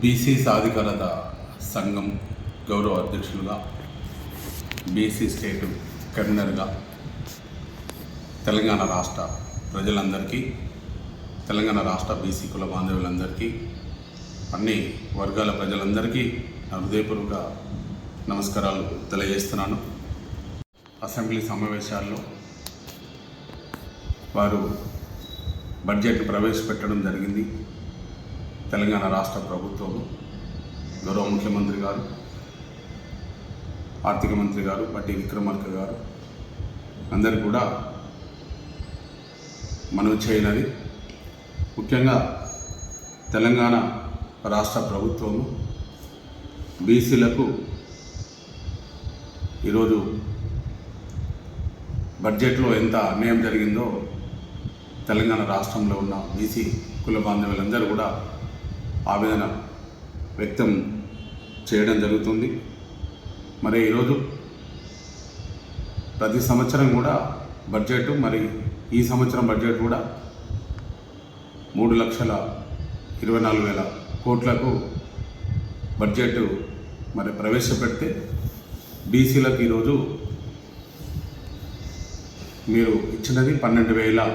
BC సాధికారత సంఘం గౌరవ అధ్యక్షులుగా, బీసీ స్టేట్ కన్వీనర్గా తెలంగాణ రాష్ట్ర ప్రజలందరికీ, తెలంగాణ రాష్ట్ర బీసీ కుల బాంధవులందరికీ, అన్ని వర్గాల ప్రజలందరికీ నా హృదయపూర్వక నమస్కారాలు తెలియజేస్తున్నాను. అసెంబ్లీ సమావేశాల్లో వారు బడ్జెట్ ప్రవేశపెట్టడం జరిగింది. తెలంగాణ రాష్ట్ర ప్రభుత్వం, గౌరవ ముఖ్యమంత్రి గారు, ఆర్థిక మంత్రి గారు బట్టి విక్రమార్క గారు అందరు కూడా మనవి చేయనది, ముఖ్యంగా తెలంగాణ రాష్ట్ర ప్రభుత్వము బీసీలకు ఈరోజు బడ్జెట్లో ఎంత అన్యాయం జరిగిందో తెలంగాణ రాష్ట్రంలో ఉన్న బీసీ కుల బాంధవులందరూ కూడా ఆవేదన వ్యక్తం చేయడం జరుగుతుంది. మరి ఈరోజు ప్రతి సంవత్సరం కూడా బడ్జెట్, మరి ఈ సంవత్సరం బడ్జెట్ కూడా 3,24,000 కోట్లకు బడ్జెట్ మరి ప్రవేశపెడితే బీసీలకు ఈరోజు మీరు ఇచ్చినది 12,000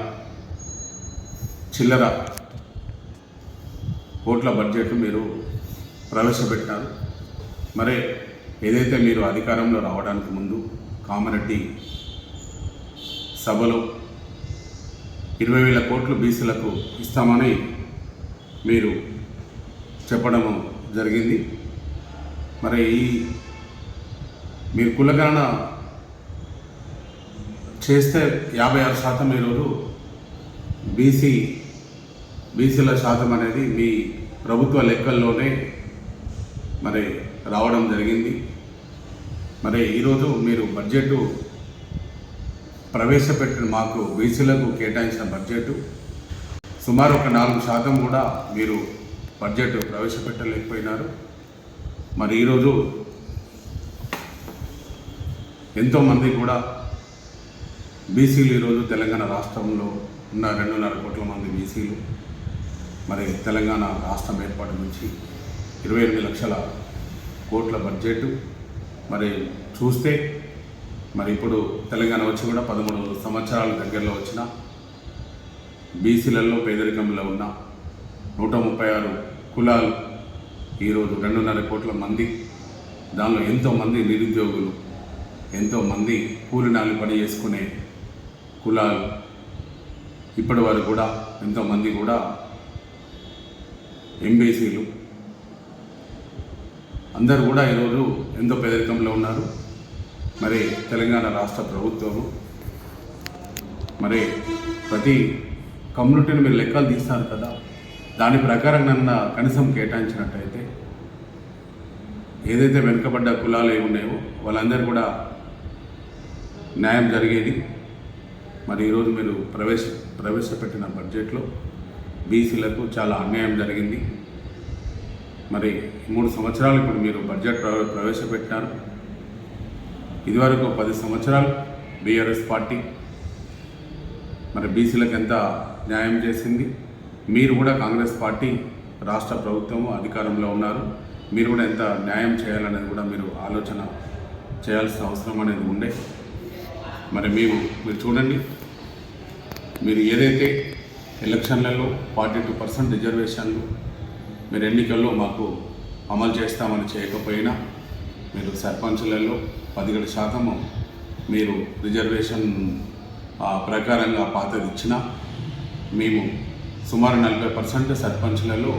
చిల్లర కోట్ల బడ్జెట్ మీరు ప్రవేశపెట్టారు. మరి ఏదైతే మీరు అధికారంలో రావడానికి ముందు కామారెడ్డి సభలో 20,000 కోట్లు బీసీలకు ఇస్తామని మీరు చెప్పడం జరిగింది. మరి మీరు కులగణన చేస్తే 56% ఈరోజు బీసీల శాతం అనేది మీ ప్రభుత్వ లెక్కల్లోనే మరి రావడం జరిగింది. మరి ఈరోజు మీరు బడ్జెట్ ప్రవేశపెట్టిన మాకు బీసీలకు కేటాయించిన బడ్జెట్ సుమారు ఒక 4% కూడా మీరు బడ్జెట్ ప్రవేశపెట్టలేకపోయినారు. మరి ఈరోజు ఎంతోమంది కూడా బీసీలు ఈరోజు తెలంగాణ రాష్ట్రంలో ఉన్న 2.5 కోట్ల మంది బీసీలు మరి తెలంగాణ రాష్ట్రం ఏర్పాటు నుంచి 28 లక్షల కోట్ల బడ్జెట్ మరి చూస్తే, మరి ఇప్పుడు తెలంగాణ వచ్చి కూడా 13 సంవత్సరాల దగ్గరలో వచ్చిన బీసీలలో పేదరికంలో ఉన్న 136 కులాలు ఈరోజు 2.5 కోట్ల మంది, దానిలో ఎంతోమంది నిరుద్యోగులు, ఎంతోమంది కూలినాలి పని చేసుకునే కులాలు, ఇప్పటి వరకు కూడా ఎంతోమంది కూడా ఎంబీసీలు అందరూ కూడా ఈరోజు ఎంతో పేదరికంలో ఉన్నారు. మరి తెలంగాణ రాష్ట్ర ప్రభుత్వము మరి ప్రతి కమ్యూనిటీని మీరు లెక్కలు తీస్తారు కదా, దాని ప్రకారం నన్ను కనీసం కేటాయించినట్టయితే ఏదైతే వెనుకబడ్డ కులాలు ఏమున్నాయో వాళ్ళందరూ కూడా న్యాయం జరిగేది. మరి ఈరోజు మీరు ప్రవేశపెట్టిన బడ్జెట్లో బీసీలకు చాలా అన్యాయం జరిగింది. మరి 3 సంవత్సరాలు ఇప్పుడు మీరు బడ్జెట్ ప్రవేశపెట్టినారు. ఇదివరకు 10 సంవత్సరాలు బీఆర్ఎస్ పార్టీ మరి బీసీలకు ఎంత న్యాయం చేసింది. మీరు కూడా కాంగ్రెస్ పార్టీ రాష్ట్ర ప్రభుత్వం అధికారంలో ఉన్నారు, మీరు కూడా ఎంత న్యాయం చేయాలనేది కూడా మీరు ఆలోచన చేయాల్సిన అవసరం అనేది ఉండే. మరి మీరు చూడండి, మీరు ఏదైతే ఎలక్షన్లలో 42% రిజర్వేషన్లు మీరు ఎన్నికల్లో మాకు అమలు చేస్తామని చేయకపోయినా, మీరు సర్పంచులలో 17% మీరు రిజర్వేషన్ ప్రకారంగా పాతది ఇచ్చినా, మేము సుమారు 40% సర్పంచులలో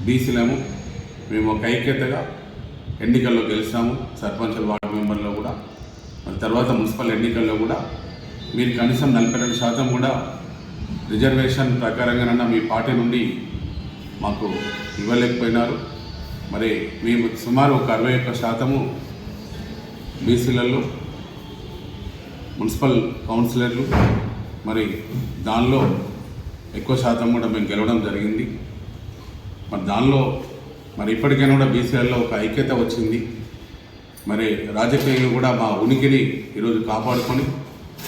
బీసీలము మేము ఒక ఐక్యతగా ఎన్నికల్లో గెలిచాము. సర్పంచుల వార్డు మెంబర్లో కూడా, మరి తర్వాత మున్సిపల్ ఎన్నికల్లో కూడా మీరు కనీసం 42% కూడా రిజర్వేషన్ ప్రకారంగానన్నా మీ పార్టీ నుండి మాకు ఇవ్వలేకపోయినారు. మరి మేము సుమారు ఒక 61% బీసీలలో మున్సిపల్ కౌన్సిలర్లు, మరి దానిలో ఎక్కువ శాతం కూడా మేము గెలవడం జరిగింది. మరి దానిలో మరి ఇప్పటికైనా కూడా బీసీలలో ఒక ఐక్యత వచ్చింది. మరి రాజకీయంగా కూడా మా ఉనికిని ఈరోజు కాపాడుకొని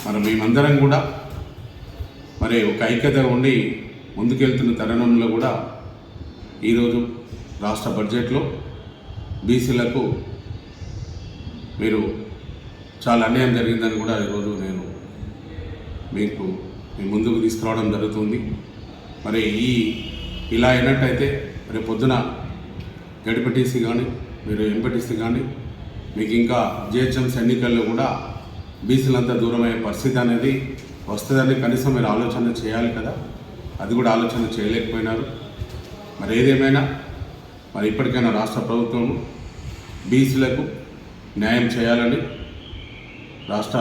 మరి మేమందరం కూడా మరి ఒక ఐక్యత ఉండి ముందుకెళ్తున్న తరుణంలో కూడా ఈరోజు రాష్ట్ర బడ్జెట్లో బీసీలకు మీరు చాలా అన్యాయం జరిగిందని కూడా ఈరోజు నేను మీకు మీ ముందుకు తీసుకురావడం జరుగుతుంది. మరి ఇలా అయినట్టయితే రేపు పొద్దున జడ్పీటీసీ కానీ మీరు ఎంపీటీసీ కానీ మీకు ఇంకా జిహెచ్ఎంసీ ఎన్నికల్లో కూడా బీసీలంతా దూరమయ్యే పరిస్థితి అనేది వస్తుందని కనీసం మీరు ఆలోచన చేయాలి కదా. అది కూడా ఆలోచన చేయలేకపోయినారు. మరి ఏదేమైనా మరి ఇప్పటికైనా రాష్ట్ర ప్రభుత్వం బీసీలకు న్యాయం చేయాలని రాష్ట్ర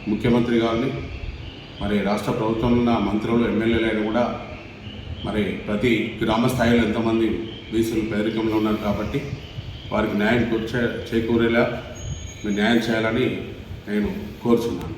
ముఖ్యమంత్రి గారిని మరి రాష్ట్ర ప్రభుత్వంలో ఉన్న మంత్రులు ఎమ్మెల్యేలైనా కూడా మరి ప్రతి గ్రామ స్థాయిలో ఎంతోమంది బీసీలు పేదరికంలో ఉన్నారు కాబట్టి వారికి న్యాయం చేకూరేలా మీరు న్యాయం చేయాలని నేను కోరుచున్నాను.